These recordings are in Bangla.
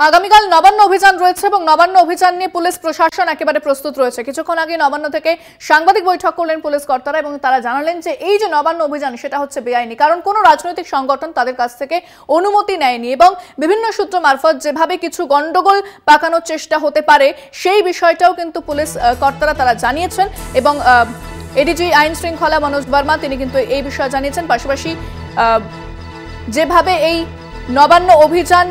আগামীকাল নবান্ন অভিযান রয়েছে এবং নবান্ন অভিযান নিয়ে পুলিশ প্রশাসন একেবারে প্রস্তুত রয়েছে। কিছুক্ষণ আগে নবান্ন থেকে সাংবাদিক বৈঠক করলেন পুলিশ কর্তারা এবং তারা জানালেন যে এই যে নবান্ন অভিযান সেটা হচ্ছে বেআইনি, কারণ কোনো রাজনৈতিক সংগঠন তাদের কাছ থেকে অনুমতি নেয়নি এবং বিভিন্ন সূত্র মারফত যেভাবে কিছু গন্ডগোল পাকানোর চেষ্টা হতে পারে সেই বিষয়টাও কিন্তু পুলিশ কর্তারা তারা জানিয়েছেন এবং এডিজি আইন শৃঙ্খলা মনোজ বর্মা তিনি কিন্তু এই বিষয়ে জানিয়েছেন। পাশাপাশি যেভাবে এই নবান্ন অভিযান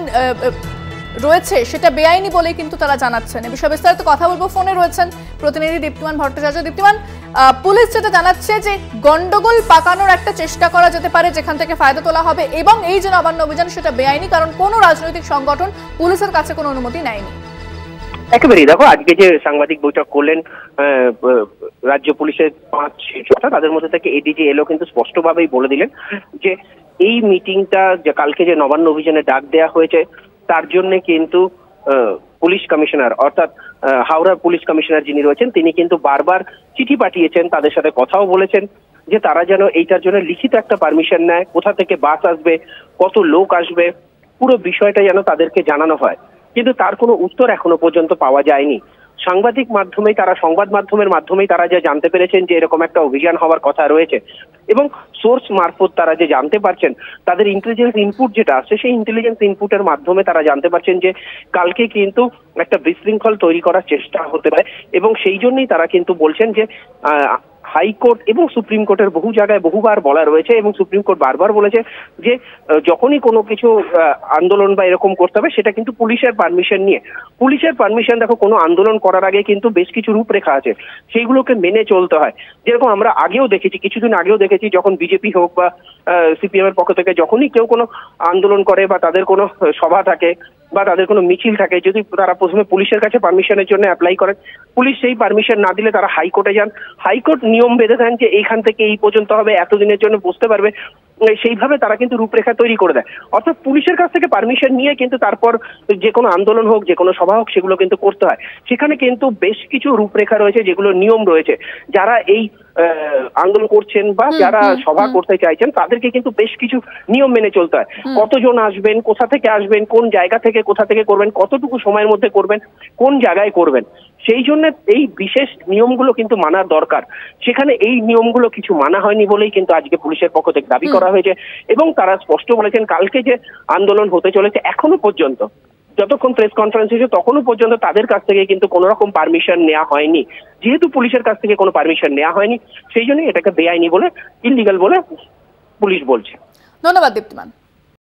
রয়েছে সেটা বেআইনি বলেই কিন্তু তারা জানাচ্ছেন। এই বিষয়ে বিস্তারিত কথা বলবো, ফোনে রয়েছেন প্রতিনিধি দীপ্তিমান ভট্টাচার্য। দীপ্তিমান, পুলিশ যেটা জানাচ্ছে যে গন্ডগোল পাকানোর একটা চেষ্টা করা যেতে পারে যেখান থেকে ফায়দা তোলা হবে এবং এই যে নবান্ন অভিযান সেটা বেআইনি, কারণ কোনো রাজনৈতিক সংগঠন পুলিশের কাছে কোনো অনুমতি নেয়নি। একেবারেই দেখো, আজকে যে সাংবাদিক বৈঠক করলেন রাজ্য পুলিশের 5 শীর্ষতা, তাদের মধ্যে থেকে এডিজি এলো কিন্তু স্পষ্টভাবেই বলে দিলেন যে এই মিটিংটা যে কালকে যে নবান্ন অভিযানে ডাক দেওয়া হয়েছে তার জন্য কিন্তু পুলিশ কমিশনার অর্থাৎ হাওড়ার পুলিশ কমিশনার যিনি রয়েছেন তিনি কিন্তু বারবার চিঠি পাঠিয়েছেন, তাদের সাথে কথাও বলেছেন যে তারা যেন এইটার জন্য লিখিত একটা পারমিশন নেয়, কোথা থেকে বাস আসবে, কত লোক আসবে, পুরো বিষয়টা যেন তাদেরকে জানানো হয়। কিন্তু তার কোনো উত্তর এখনো পর্যন্ত পাওয়া যায়নি। সাংবাদিক মাধ্যমেই তারা সংবাদ মাধ্যমের মাধ্যমেই তারা যে জানতে পেরেছেন যে এরকম একটা অভিযান হওয়ার কথা রয়েছে এবং সোর্স মারফত তারা যে জানতে পারছেন, তাদের ইন্টেলিজেন্স ইনপুট যেটা আসছে সেই ইন্টেলিজেন্স ইনপুটের মাধ্যমে তারা জানতে পারছেন যে কালকে কিন্তু একটা বিশৃঙ্খল তৈরি করার চেষ্টা হতে পারে এবং সেই জন্যই তারা কিন্তু বলছেন যে হাইকোর্ট এবং সুপ্রিম কোর্টের বহু জায়গায় বহুবার বলা রয়েছে এবং সুপ্রিম কোর্ট বারবার বলেছে যে যখনই কোনো কিছু আন্দোলন বা এরকম করতে হবে সেটা কিন্তু পুলিশের পারমিশন নিয়ে। পুলিশের পারমিশন দেখো, কোনো আন্দোলন করার আগে কিন্তু বেশ কিছু রূপরেখা আছে, সেইগুলোকে মেনে চলতে হয়। যেরকম আমরা আগেও দেখেছি, কিছুদিন আগেও দেখেছি, যখন বিজেপি হোক বা সিপিএম এর পক্ষ থেকে যখনই কেউ কোনো আন্দোলন করে বা তাদের কোনো সভা থাকে বা তাদের কোনো মিছিল থাকে, যদি তারা প্রথমে পুলিশের কাছে পারমিশনের জন্য অ্যাপ্লাই করেন, পুলিশ সেই পারমিশন না দিলে তারা হাইকোর্টে যান, হাইকোর্ট নিয়ম বেঁধে দেন যে এইখান থেকে এই পর্যন্ত হবে, এতদিনের জন্য বসতে পারবে, সেইভাবে তারা কিন্তু রূপরেখা তৈরি করে দেয়। অর্থাৎ পুলিশের কাছ থেকে পারমিশন নিয়ে কিন্তু তারপর যে কোনো আন্দোলন হোক, যে কোনো সভা হোক, সেগুলো কিন্তু করতে হয়। সেখানে কিন্তু বেশ কিছু রূপরেখা রয়েছে, যেগুলো নিয়ম রয়েছে। যারা এই আন্দোলন করছেন বা যারা সভা করতে চাইছেন তাদেরকে কিন্তু বেশ কিছু নিয়ম মেনে চলতে হয়। কতজন আসবেন, কোথা থেকে আসবেন, কোন জায়গা থেকে কোথা থেকে করবেন, কতটুকু সময়ের মধ্যে করবেন, কোন জায়গায় করবেন, সেই জন্য এই বিশেষ নিয়মগুলো কিন্তু মানার দরকার। সেখানে এই নিয়মগুলো কিছু মানা হয়নি বলেই কিন্তু আজকে পুলিশের পক্ষ থেকে দাবি করা হয়েছে এবং তারা স্পষ্ট বলেছেন কালকে যে আন্দোলন হতে চলেছে এখনো পর্যন্ত, যতক্ষণ প্রেস কনফারেন্স হয়েছে তখনও পর্যন্ত তাদের কাছ থেকে কিন্তু কোনো রকম পারমিশন নেওয়া হয়নি। যেহেতু পুলিশের কাছ থেকে কোনো পারমিশন নেওয়া হয়নি সেই জন্যই এটাকে বেআইনি বলে, ইলিগাল বলে পুলিশ বলছে। ধন্যবাদ দীপ্তিমান।